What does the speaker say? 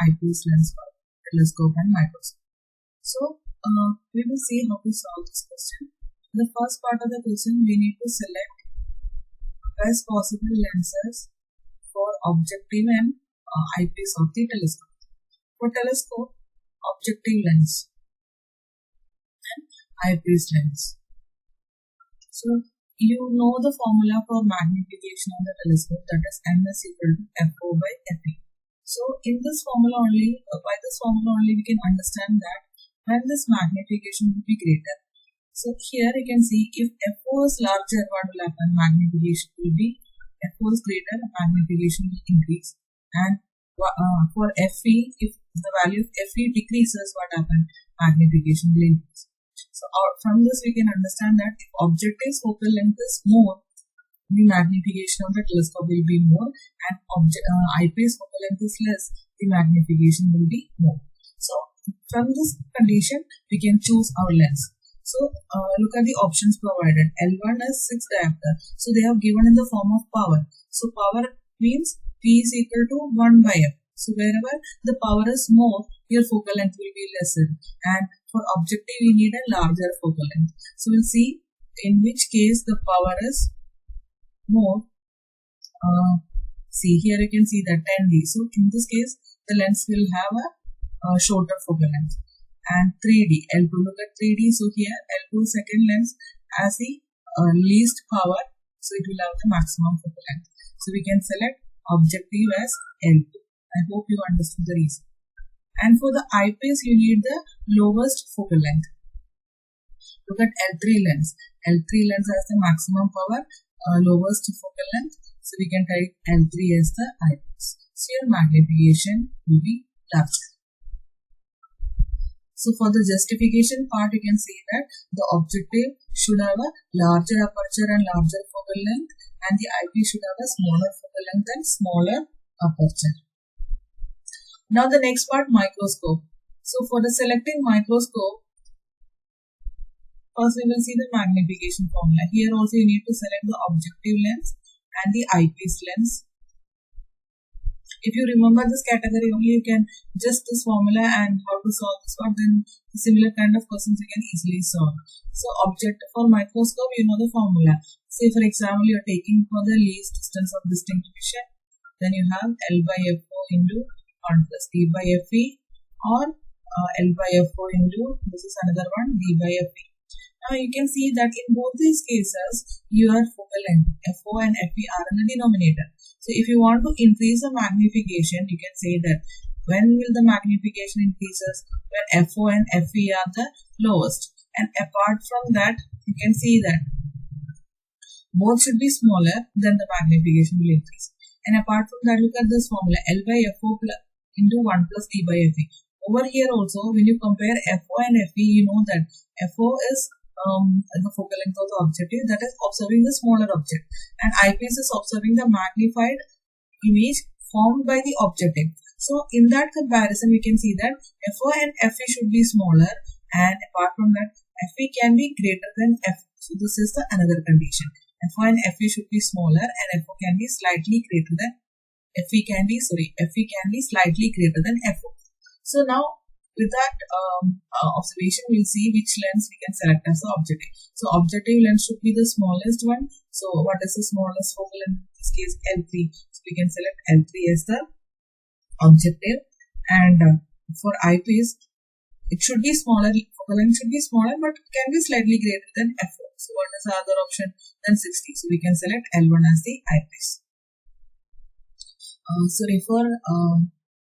eyepiece lens for telescope and microscope. So we will see how to solve this question. The first part of the question, we need to select best possible lenses for objective and eyepiece of the telescope. For telescope, objective lens and eyepiece lens. So you know the formula for magnification of the telescope, that is m is equal to FO by FE. So in this formula only, by this formula only we can understand that when this magnification will be greater. So here you can see if FO is larger, what will happen? Magnification will be, FO is greater, magnification will increase. And for FE, if the value of FE decreases, what happens? Magnification will increase. So from this we can understand that if objective's focal length is more, the magnification of the telescope will be more, and eyepiece focal length is less, the magnification will be more. So from this condition we can choose our lens. So look at the options provided. L1 is 6 diopter. So they have given in the form of power. So power means P is equal to 1 by F. So wherever the power is more, your focal length will be lesser. And for objective, we need a larger focal length. So we'll see in which case the power is more. See here you can see that 10D. So in this case, the lens will have a shorter focal length. And 3D, L2, look at 3D. So here L2 second lens has the least power. So it will have the maximum focal length. So we can select objective as L2. I hope you understood the reason. And for the eyepiece, you need the lowest focal length. Look at L3 lens. L3 lens has the maximum power, lowest focal length. So we can type L3 as the eyepiece. So your magnification will be larger. So for the justification part, you can see that the objective should have a larger aperture and larger focal length, and the eyepiece should have a smaller focal length and smaller aperture. Now the next part, microscope. So for the selecting microscope, first we will see the magnification formula. Here also you need to select the objective lens and the eyepiece lens. If you remember this category only, you can just this formula and how to solve this one, then similar kind of questions you can easily solve. So for microscope, you know the formula. Say for example, you are taking for the least distance of distinct vision, then you have L by FO into 1 plus D by FE, or L by FO into, this is another one, D by FE. Now you can see that in both these cases, your focal length, FO and FE are in the denominator. So if you want to increase the magnification, you can say that when will the magnification increases? When FO and FE are the lowest. And apart from that, you can see that both should be smaller, then the magnification will increase. And apart from that, look at this formula, L by FO into 1 plus D by FE. Over here also, when you compare FO and FE, you know that FO is the focal length of the objective, that is observing the smaller object, and eyepiece is observing the magnified image formed by the objective. So in that comparison, we can see that FO and FE should be smaller, and apart from that, FE can be greater than FO. So this is the another condition. FO and FE should be smaller, and FO can be slightly greater than FE can be slightly greater than FO. So now with that observation, we'll see which lens we can select as the objective. So objective lens should be the smallest one. So what is the smallest focal length? In this case, L3. So we can select L3 as the objective. And for eyepiece, it should be smaller. Focal length should be smaller, but can be slightly greater than FO. So what is the other option? Then 60. So we can select L1 as the eyepiece. So refer